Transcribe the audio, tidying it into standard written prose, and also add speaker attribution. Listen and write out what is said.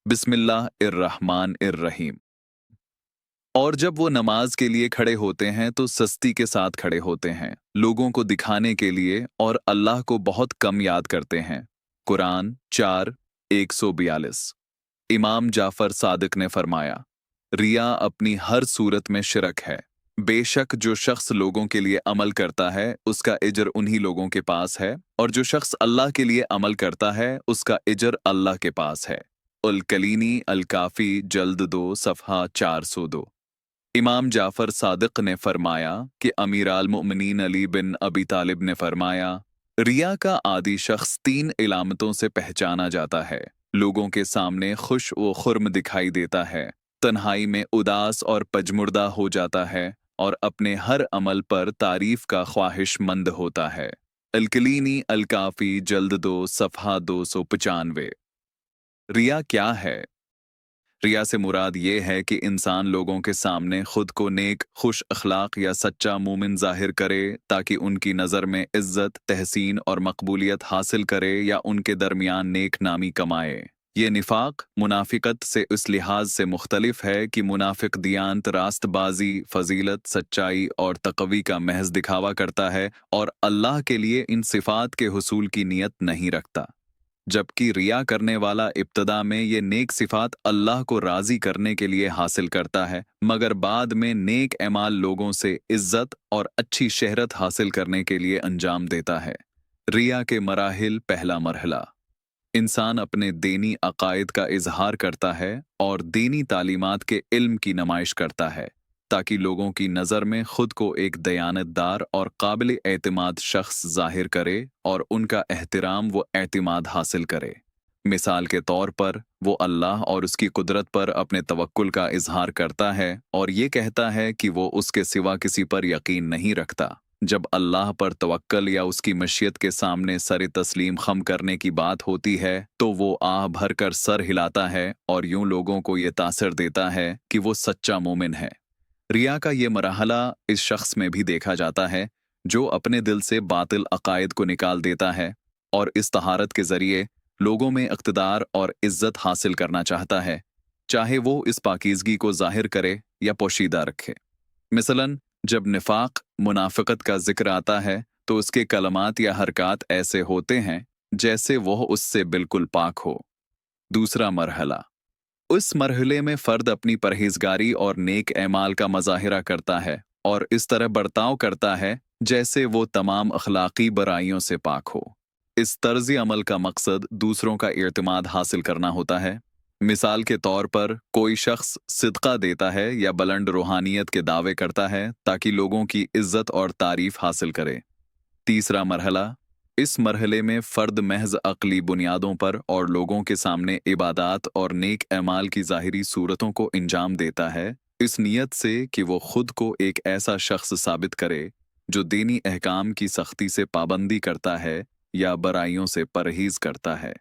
Speaker 1: बिस्मिल्लाहिर्रहमानिर्रहीम। और जब वो नमाज के लिए खड़े होते हैं तो सस्ती के साथ खड़े होते हैं, लोगों को दिखाने के लिए, और अल्लाह को बहुत कम याद करते हैं। कुरान 4:142। इमाम जाफर सादिक ने फरमाया, रिया अपनी हर सूरत में शिरक है। बेशक जो शख्स लोगों के लिए अमल करता है उसका इजर उन्हीं लोगों के पास है, और जो शख्स अल्लाह के लिए अमल करता है उसका इजर अल्लाह के पास है। उल कलीनी अल काफी जल्द 2 सफ़हा 402। इमाम जाफर सादिक ने फरमाया कि अमीर अल मोमिनीन अली बिन अबी तालिब ने फरमाया, रिया का आदि शख्स 3 इलामतों से पहचाना जाता है। लोगों के सामने खुश व खुर्म दिखाई देता है, तन्हाई में उदास और पजमुर्दा हो जाता है, और अपने हर अमल पर तारीफ का ख्वाहिशमंद होता है। अलकलीनी अल काफी जल्द 2 सफ़हा 295। रिया क्या है? रिया से मुराद ये है कि इंसान लोगों के सामने खुद को नेक, खुश अखलाक या सच्चा मोमिन जाहिर करे ताकि उनकी नज़र में इज्जत, तहसीन और मकबूलियत हासिल करे या उनके दरमियान नेक नामी कमाए। ये निफाक मुनाफिकत से इस लिहाज से मुख्तलिफ है कि मुनाफिक दियांत, रास्तबाजी, फजीलत, सच्चाई और तक़वी का महज दिखावा करता है और अल्लाह के लिए इन सिफात के हुसूल की नीयत नहीं रखता, जबकि रिया करने वाला इब्तदा में ये नेक सिफात अल्लाह को राज़ी करने के लिए हासिल करता है, मगर बाद में नेक एमाल लोगों से इज्जत और अच्छी शहरत हासिल करने के लिए अंजाम देता है। रिया के मराहिल। पहला मरहला, इंसान अपने दीनी अकायद का इजहार करता है और दीनी तालीमात के इल्म की नुमाइश करता है, ताकि लोगों की नज़र में खुद को एक दयानतदार और काबिल एतमाद शख्स जाहिर करे और उनका एहतराम व एतमाद हासिल करे। मिसाल के तौर पर वो अल्लाह और उसकी कुदरत पर अपने तवक्कुल का इजहार करता है और ये कहता है कि वो उसके सिवा किसी पर यकीन नहीं रखता। जब अल्लाह पर तवक्कल या उसकी मशीयत के सामने सर तस्लीम खम करने की बात होती है तो वो आह भरकर सर हिलाता है और यूं लोगों को ये तासर देता है कि वो सच्चा मोमिन है। रिया का ये मरहला इस शख्स में भी देखा जाता है जो अपने दिल से बातिल अकायद को निकाल देता है और इस तहारत के जरिए लोगों में इक़्तिदार और इज्जत हासिल करना चाहता है, चाहे वो इस पाकीज़गी को जाहिर करे या पोशीदा रखे। मिसलन, जब निफाक, मुनाफिकत का जिक्र आता है तो उसके कलमात या हरकात ऐसे होते हैं जैसे वह उससे बिल्कुल पाक हो। दूसरा मरहला, उस मरहले में फ़र्द अपनी परहेजगारी और नेक एमाल का मज़ाहिरा करता है और इस तरह बर्ताव करता है जैसे वो तमाम अखलाकी बुराइयों से पाक हो। इस तर्ज़ अमल का मकसद दूसरों का इर्तिमाद हासिल करना होता है। मिसाल के तौर पर कोई शख्स सिदका देता है या बुलंद रूहानियत के दावे करता है ताकि लोगों की इज्जत और तारीफ हासिल करे। तीसरा मरहला, इस मरहले में फ़र्द महज अक़ली बुनियादों पर और लोगों के सामने इबादात और नेक एमाल की ज़ाहिरी सूरतों को इंजाम देता है, इस नीयत से कि वो खुद को एक ऐसा शख्स साबित करे जो दीनी अहकाम की सख्ती से पाबंदी करता है या बुराइयों से परहेज़ करता है।